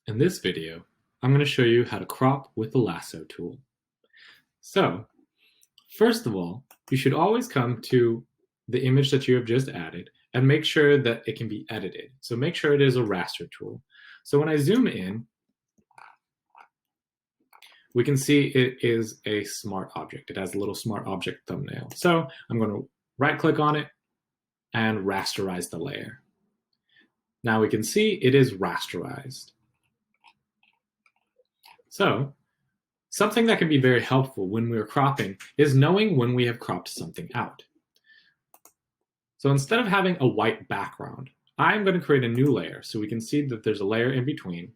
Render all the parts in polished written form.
In this video, I'm going to show you how to crop with the Lasso tool. So, first of all, you should always come to the image that you have just added and make sure that it can be edited. So make sure it is a raster tool. So when I zoom in, we can see it is a smart object. It has a little smart object thumbnail. So I'm going to right click on it and rasterize the layer. Now we can see it is rasterized. So something that can be very helpful when we're cropping is knowing when we have cropped something out. So instead of having a white background, I'm going to create a new layer so we can see that there's a layer in between.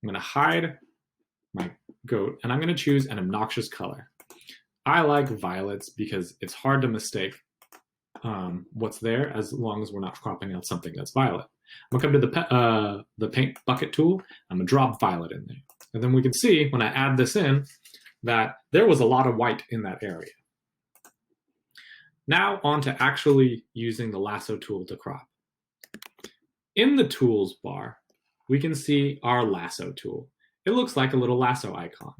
I'm going to hide my goat and I'm going to choose an obnoxious color. I like violets because it's hard to mistake what's there as long as we're not cropping out something that's violet. I'm going to come to the paint bucket tool. I'm going to drop violet in there. And then we can see when I add this in that there was a lot of white in that area. Now on to actually using the lasso tool to crop. In the tools bar, we can see our lasso tool. It looks like a little lasso icon.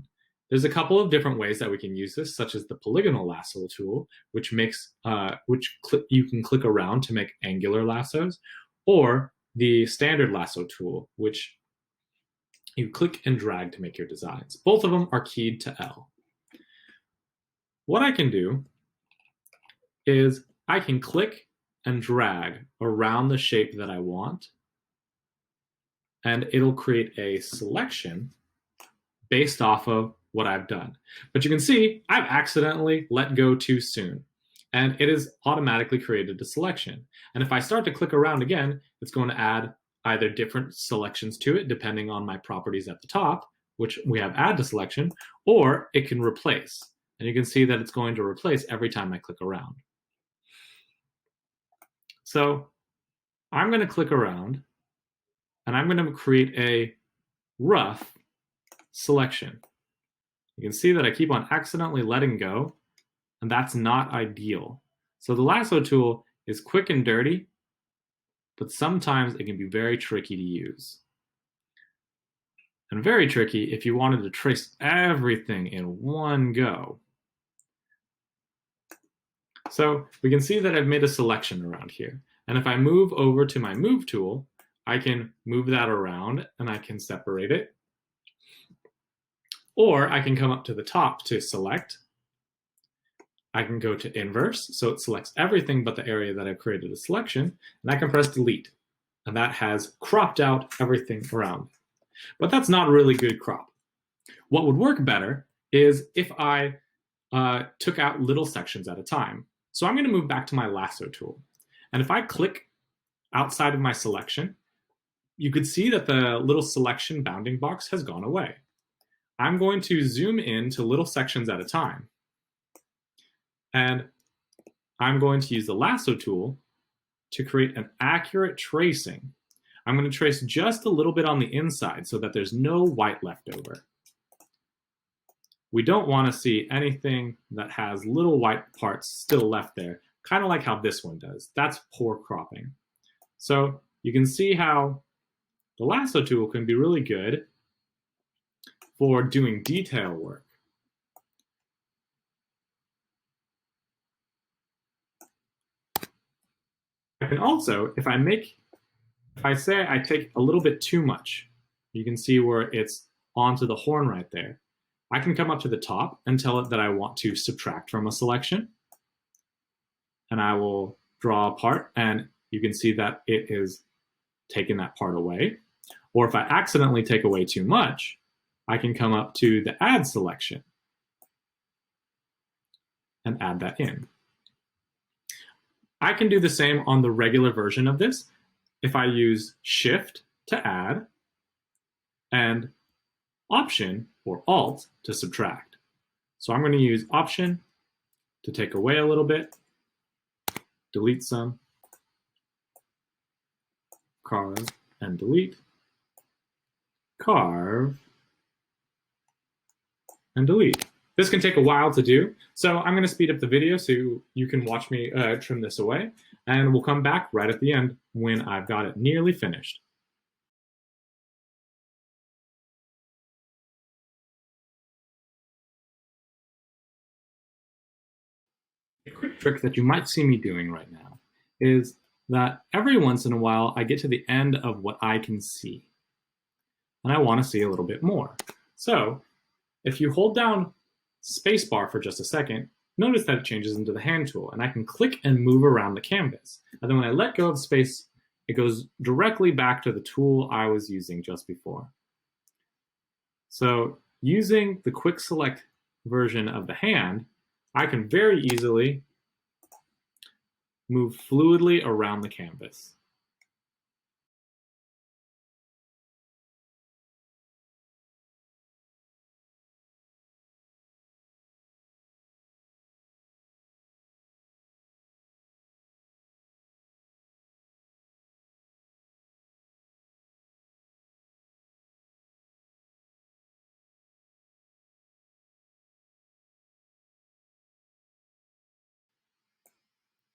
There's a couple of different ways that we can use this, such as the polygonal lasso tool, which you can click around to make angular lassos, or the standard lasso tool, which you click and drag to make your designs. Both of them are keyed to L. What I can do is I can click and drag around the shape that I want, and it'll create a selection based off of what I've done. But you can see I've accidentally let go too soon, and it has automatically created a selection. And if I start to click around again, it's going to add either different selections to it, depending on my properties at the top, which we have add to selection, or it can replace. And you can see that it's going to replace every time I click around. So I'm going to click around, and I'm going to create a rough selection. You can see that I keep on accidentally letting go, and that's not ideal. So the lasso tool is quick and dirty, but sometimes it can be very tricky to use. And very tricky if you wanted to trace everything in one go. So we can see that I've made a selection around here. And if I move over to my move tool, I can move that around and I can separate it. Or I can come up to the top to select. I can go to inverse, so it selects everything but the area that I've created a selection, and I can press delete. And that has cropped out everything around. But that's not a really good crop. What would work better is if I took out little sections at a time. So I'm going to move back to my lasso tool. And if I click outside of my selection, you could see that the little selection bounding box has gone away. I'm going to zoom in to little sections at a time. And I'm going to use the lasso tool to create an accurate tracing. I'm going to trace just a little bit on the inside so that there's no white left over. We don't want to see anything that has little white parts still left there, kind of like how this one does. That's poor cropping. So you can see how the lasso tool can be really good for doing detail work. I can also, if I say I take a little bit too much, you can see where it's onto the horn right there. I can come up to the top and tell it that I want to subtract from a selection. And I will draw a part, and you can see that it is taking that part away. Or if I accidentally take away too much, I can come up to the add selection and add that in. I can do the same on the regular version of this if I use Shift to add and Option or Alt to subtract. So I'm going to use Option to take away a little bit, delete some, carve and delete, carve and delete. This can take a while to do, so I'm going to speed up the video so you can watch me trim this away, and we'll come back right at the end when I've got it nearly finished. trick that you might see me doing right now is that every once in a while I get to the end of what I can see, and I want to see a little bit more. So if you hold down spacebar for just a second, notice that it changes into the hand tool, and I can click and move around the canvas. And then when I let go of space, it goes directly back to the tool I was using just before. So using the quick select version of the hand, I can very easily move fluidly around the canvas.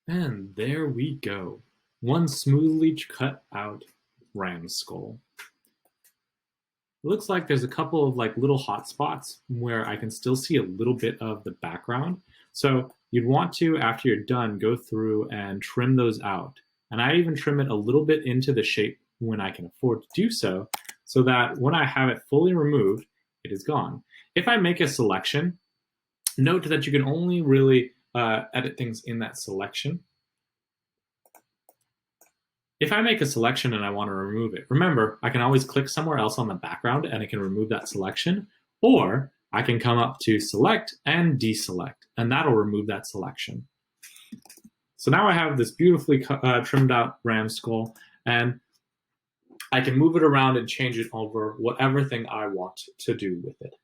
And there we go. One smoothly cut out ram skull. It looks like there's a couple of little hot spots where I can still see a little bit of the background. So you'd want to, after you're done, go through and trim those out. And I even trim it a little bit into the shape when I can afford to do so, so that when I have it fully removed, it is gone. If I make a selection, note that you can only really edit things in that selection. If I make a selection and I want to remove it, remember, I can always click somewhere else on the background and I can remove that selection, or I can come up to select and deselect, and that'll remove that selection. So now I have this beautifully trimmed out ram skull, and I can move it around and change it over whatever thing I want to do with it.